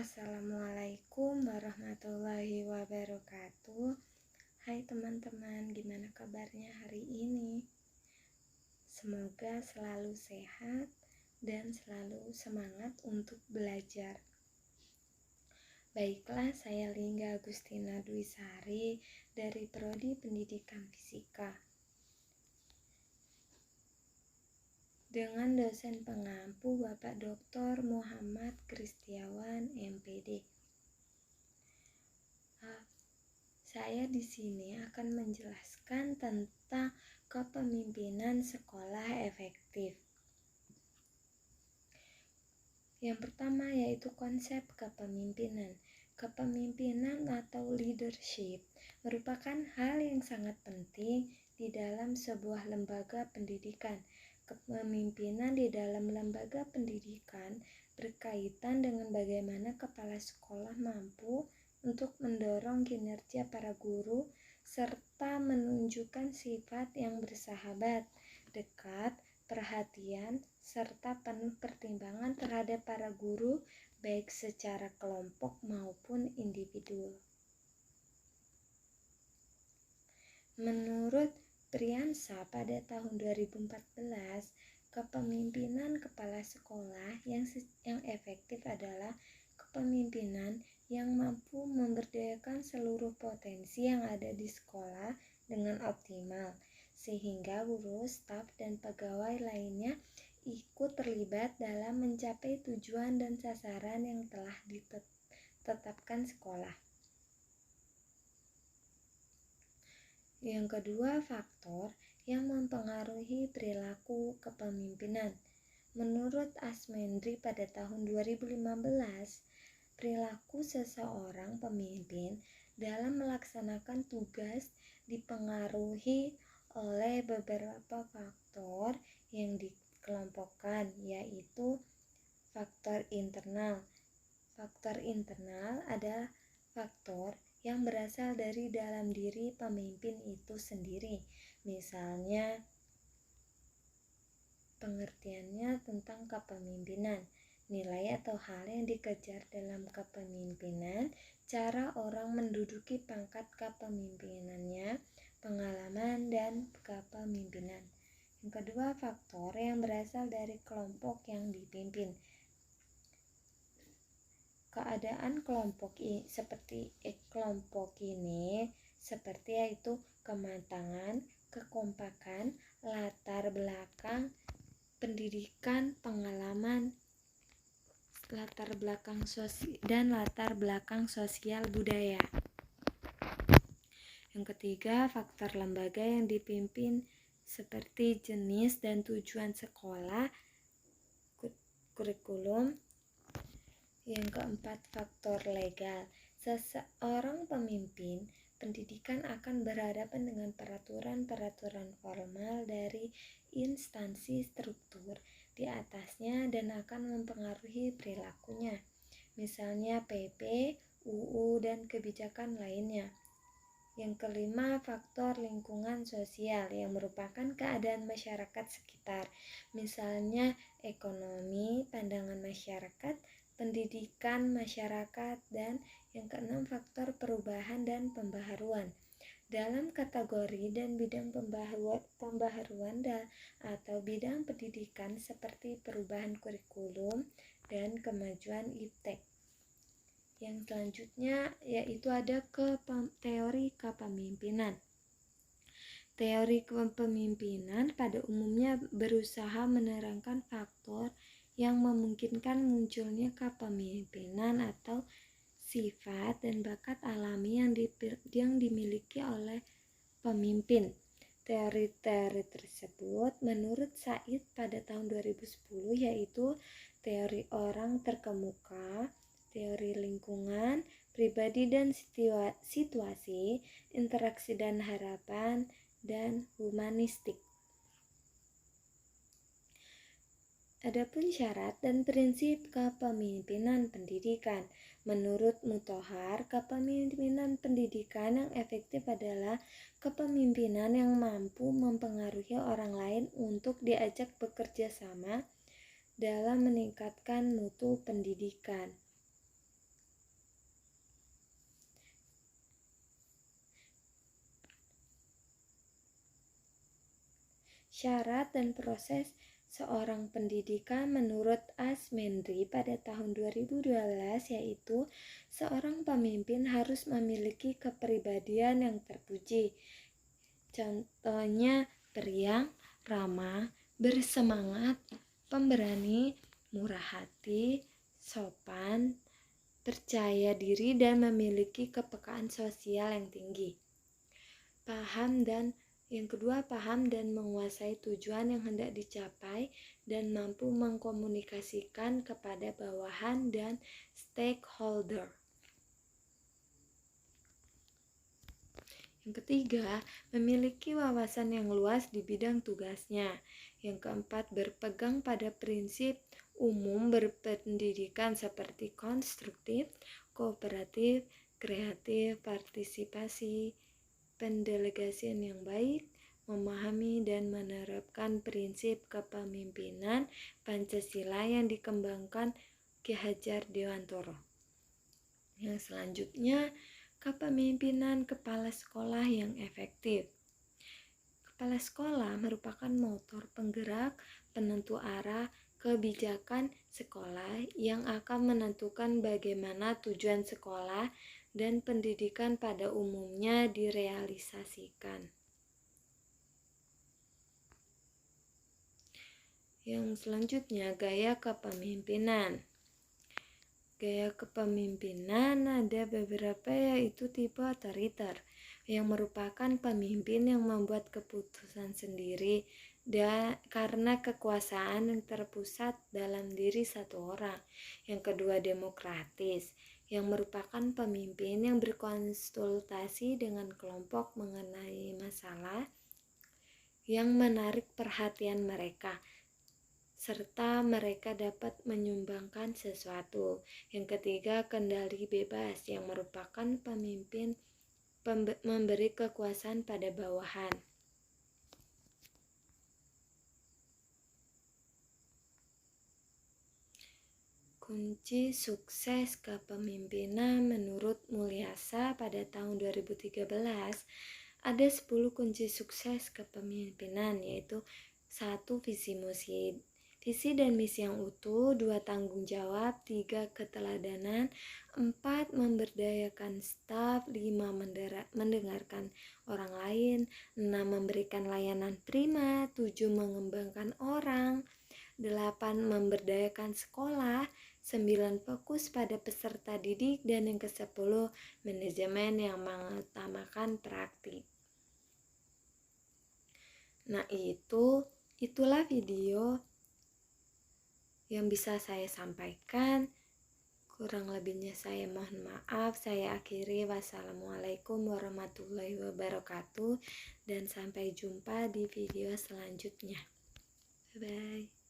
Assalamualaikum warahmatullahi wabarakatuh. Hai teman-teman, gimana kabarnya hari ini? Semoga selalu sehat dan selalu semangat untuk belajar. Baiklah, saya Lingga Agustina Dwi Sari dari Prodi Pendidikan Fisika. Dengan dosen pengampu Bapak Dr. Muhammad Kristiawan, MPD. Saya di sini akan menjelaskan tentang kepemimpinan sekolah efektif. Yang pertama yaitu konsep kepemimpinan. Kepemimpinan atau leadership merupakan hal yang sangat penting di dalam sebuah lembaga pendidikan. Kepemimpinan di dalam lembaga pendidikan berkaitan dengan bagaimana kepala sekolah mampu untuk mendorong kinerja para guru serta menunjukkan sifat yang bersahabat, dekat, perhatian, serta penuh pertimbangan terhadap para guru baik secara kelompok maupun individu. Menurut Priyansa pada tahun 2014, kepemimpinan kepala sekolah yang efektif adalah kepemimpinan yang mampu memberdayakan seluruh potensi yang ada di sekolah dengan optimal, sehingga guru, staf, dan pegawai lainnya ikut terlibat dalam mencapai tujuan dan sasaran yang telah ditetapkan sekolah. Yang kedua, faktor yang mempengaruhi perilaku kepemimpinan. Menurut Asmendri pada tahun 2015, perilaku seseorang pemimpin dalam melaksanakan tugas dipengaruhi oleh beberapa faktor yang dikelompokkan, yaitu faktor internal. Faktor internal adalah faktor yang berasal dari dalam diri pemimpin itu sendiri. Misalnya, pengertiannya tentang kepemimpinan, nilai atau hal yang dikejar dalam kepemimpinan, cara orang menduduki pangkat kepemimpinannya, pengalaman dan kepemimpinan. Yang kedua, faktor yang berasal dari kelompok yang dipimpin. Keadaan kelompok ini seperti yaitu kematangan, kekompakan, latar belakang pendidikan, pengalaman, latar belakang sosial budaya. Yang ketiga, faktor lembaga yang dipimpin seperti jenis dan tujuan sekolah, kurikulum. Yang keempat, faktor legal. Seseorang pemimpin pendidikan akan berhadapan dengan peraturan-peraturan formal dari instansi struktur di atasnya dan akan mempengaruhi perilakunya, misalnya PP, UU, dan kebijakan lainnya. Yang kelima, faktor lingkungan sosial yang merupakan keadaan masyarakat sekitar, misalnya ekonomi, pandangan masyarakat, pendidikan masyarakat, dan yang keenam, faktor perubahan dan pembaharuan. Dalam kategori dan bidang pembaharuan atau bidang pendidikan seperti perubahan kurikulum dan kemajuan iptek. Yang selanjutnya yaitu ada teori kepemimpinan. Teori kepemimpinan pada umumnya berusaha menerangkan faktor yang memungkinkan munculnya kepemimpinan atau sifat dan bakat alami yang dimiliki oleh pemimpin. Teori-teori tersebut menurut Said pada tahun 2010 yaitu teori orang terkemuka, teori lingkungan, pribadi dan situasi, interaksi dan harapan, dan humanistik. Adapun syarat dan prinsip kepemimpinan pendidikan. Menurut Muthohar, kepemimpinan pendidikan yang efektif adalah kepemimpinan yang mampu mempengaruhi orang lain untuk diajak bekerja sama dalam meningkatkan mutu pendidikan. Syarat dan proses seorang pendidikan menurut Asmendri pada tahun 2012 yaitu seorang pemimpin harus memiliki kepribadian yang terpuji. Contohnya periang, ramah, bersemangat, pemberani, murah hati, sopan, percaya diri, dan memiliki kepekaan sosial yang tinggi. Yang kedua, paham dan menguasai tujuan yang hendak dicapai dan mampu mengkomunikasikan kepada bawahan dan stakeholder. Yang ketiga, memiliki wawasan yang luas di bidang tugasnya. Yang keempat, berpegang pada prinsip umum berpendidikan seperti konstruktif, kooperatif, kreatif, partisipasi, pendelegasian yang baik, memahami dan menerapkan prinsip kepemimpinan Pancasila yang dikembangkan Ki Hajar Dewantoro. Yang selanjutnya, kepemimpinan kepala sekolah yang efektif. Kepala sekolah merupakan motor penggerak, penentu arah, kebijakan sekolah yang akan menentukan bagaimana tujuan sekolah dan pendidikan pada umumnya direalisasikan. Yang selanjutnya, gaya kepemimpinan. Gaya kepemimpinan ada beberapa, yaitu tipe otoriter, yang merupakan pemimpin yang membuat keputusan sendiri karena kekuasaan yang terpusat dalam diri satu orang. Yang kedua, demokratis, yang merupakan pemimpin yang berkonsultasi dengan kelompok mengenai masalah yang menarik perhatian mereka, serta mereka dapat menyumbangkan sesuatu. Yang ketiga, kendali bebas, yang merupakan pemimpin memberi kekuasaan pada bawahan. Kunci sukses kepemimpinan menurut Mulyasa pada tahun 2013 ada 10 kunci sukses kepemimpinan, yaitu 1. Visi dan misi yang utuh, 2. Tanggung jawab, 3. Keteladanan, 4. Memberdayakan staf, 5. Mendengarkan orang lain, 6. Memberikan layanan prima, 7. Mengembangkan orang, 8. Memberdayakan sekolah, 9. Fokus pada peserta didik, dan yang ke-10 manajemen yang mengutamakan praktik. Nah, itulah video yang bisa saya sampaikan. Kurang lebihnya saya mohon maaf. Saya akhiri. Wassalamualaikum warahmatullahi wabarakatuh, dan sampai jumpa di video selanjutnya. Bye-bye.